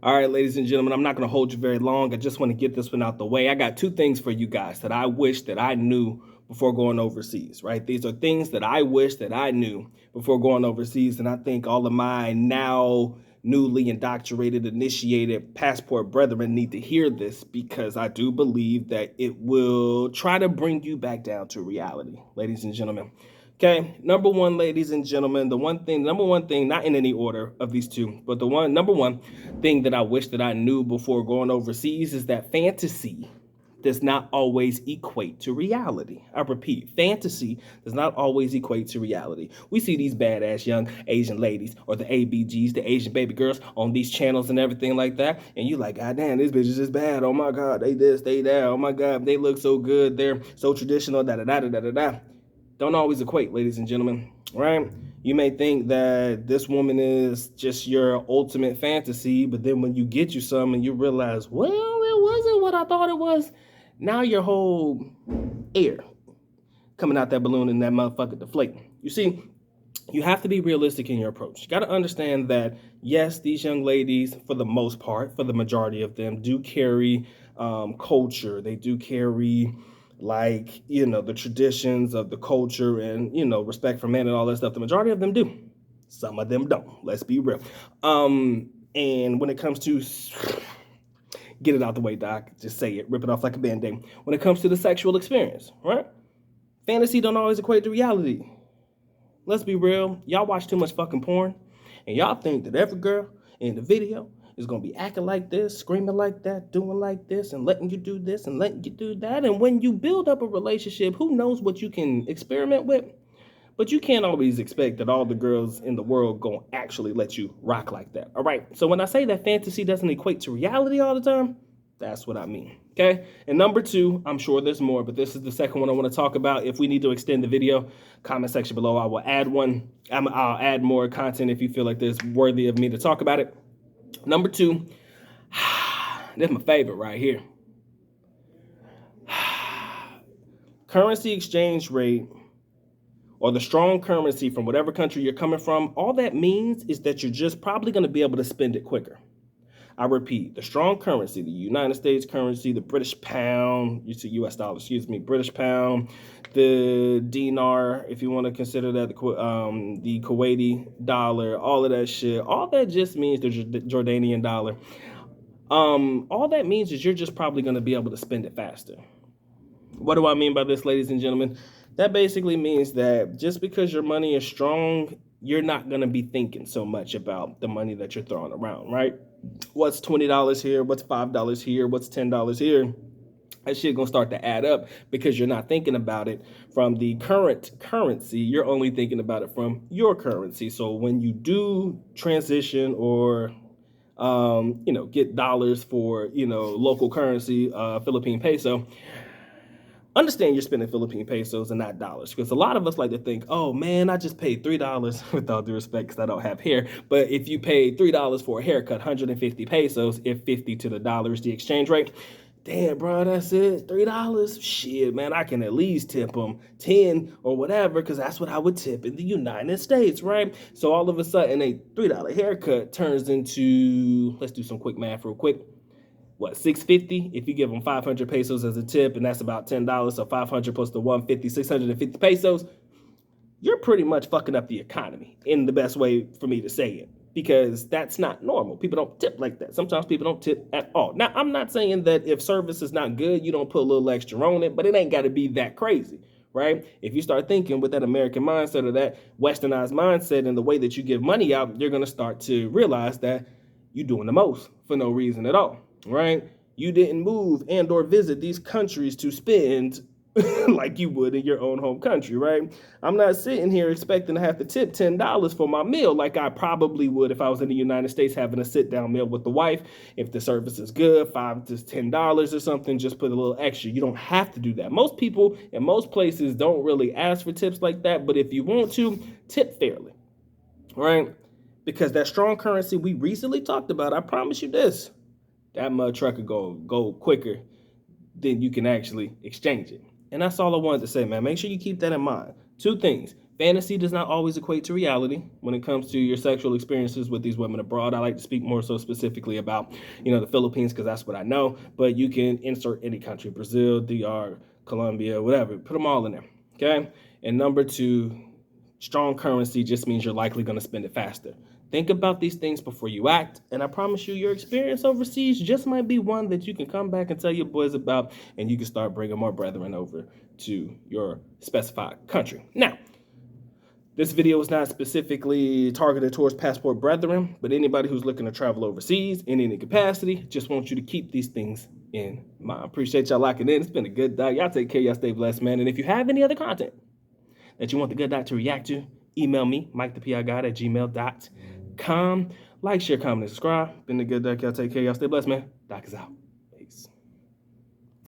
All right, ladies and gentlemen, I'm not going to hold you very long. I just want to get this one out the way. I got two things for you guys that I wish that I knew before going overseas, right? These are things that I wish that I knew before going overseas. And I think all of my now newly indoctrinated, initiated passport brethren need to hear this because I do believe that it will try to bring you back down to reality, ladies and gentlemen. Okay, number one, ladies and gentlemen, number one thing, not in any order of these two, but the number one thing that I wish that I knew before going overseas is that fantasy does not always equate to reality. I repeat, fantasy does not always equate to reality. We see these badass young Asian ladies or the ABGs, the Asian baby girls on these channels and everything like that. And you like, God damn, this bitch is just bad. Oh my God, they this, they that. Oh my God, they look so good. They're so traditional, da da da da da da. Don't always equate, ladies and gentlemen, right? You may think that this woman is just your ultimate fantasy, but then when you get you some and you realize, well, it wasn't what I thought it was, now your whole air coming out that balloon and that motherfucker deflating. You see, you have to be realistic in your approach. You got to understand that, yes, these young ladies, for the most part, for the majority of them, do carry culture. They do carry the traditions of the culture and respect for men and all that stuff. The majority of them do. Some of them don't. Let's be real. And when it comes to get it out the way, Doc, just say it, rip it off like a band-aid. When it comes to the sexual experience, right? Fantasy don't always equate to reality. Let's be real. Y'all watch too much fucking porn, and y'all think that every girl in the video is going to be acting like this, screaming like that, doing like this, and letting you do this and letting you do that. And when you build up a relationship, who knows what you can experiment with? But you can't always expect that all the girls in the world going to actually let you rock like that. All right. So when I say that fantasy doesn't equate to reality all the time, that's what I mean. Okay. And number two, I'm sure there's more, but this is the second one I want to talk about. If we need to extend the video, comment section below, I will add one. I'll add more content if you feel like this worthy of me to talk about it. Number two, this is my favorite right here. Currency exchange rate, or the strong currency from whatever country you're coming from, all that means is that you're just probably going to be able to spend it quicker. I repeat, the strong currency, the United States currency, the British pound, you see US dollar, excuse me, British pound, the dinar, if you want to consider that, the Kuwaiti dollar, all of that shit, all that just means the Jordanian dollar. All that means is you're just probably going to be able to spend it faster. What do I mean by this, ladies and gentlemen? That basically means that just because your money is strong, you're not going to be thinking so much about the money that you're throwing around, right? What's $20 here? What's $5 here? What's $10 here? That shit gonna start to add up because you're not thinking about it from the current currency. You're only thinking about it from your currency. So when you do transition or get dollars for local currency, Philippine peso, understand you're spending Philippine pesos and not dollars, because a lot of us like to think, oh man, I just paid $3 with all due respect because I don't have hair. But if you paid $3 for a haircut, 150 pesos, if 50 to the dollar is the exchange rate, damn, bro, that's it, $3. Shit, man, I can at least tip them 10 or whatever, because that's what I would tip in the United States, right? So all of a sudden, a $3 haircut turns into, let's do some quick math real quick. What, $650 if you give them 500 pesos as a tip, and that's about $10. So 500 plus the 150, 650 pesos. You're pretty much fucking up the economy in the best way for me to say it, because that's not normal. People don't tip like that. Sometimes people don't tip at all. Now, I'm not saying that if service is not good, you don't put a little extra on it, but it ain't got to be that crazy, right? If you start thinking with that American mindset or that westernized mindset and the way that you give money out, you're going to start to realize that you're doing the most for no reason at all. Right? You didn't move and or visit these countries to spend like you would in your own home country, right? I'm not sitting here expecting to have to tip $10 for my meal like I probably would if I was in the United States having a sit-down meal with the wife. If the service is good, $5 to $10 or something, just put a little extra. You don't have to do that. Most people in most places don't really ask for tips like that, but if you want to, tip fairly, right? Because that strong currency we recently talked about, I promise you this, that mud truck could go quicker than you can actually exchange it. And that's all I wanted to say, man. Make sure you keep that in mind. Two things. Fantasy does not always equate to reality when it comes to your sexual experiences with these women abroad. I like to speak more so specifically about, the Philippines, because that's what I know. But you can insert any country: Brazil, DR, Colombia, whatever. Put them all in there. Okay. And number two, strong currency just means you're likely going to spend it faster. Think about these things before you act, and I promise you, your experience overseas just might be one that you can come back and tell your boys about, and you can start bringing more brethren over to your specified country. Now, this video is not specifically targeted towards passport brethren, but anybody who's looking to travel overseas in any capacity, just want you to keep these things in mind. Appreciate y'all locking in. It's been a good day. Y'all take care. Y'all stay blessed, man. And if you have any other content that you want the Good Doc to react to, email me, MikeThePIGuide@gmail.com. Like, share, comment, and subscribe. Been the Good Doc. Y'all take care. Y'all stay blessed, man. Doc is out.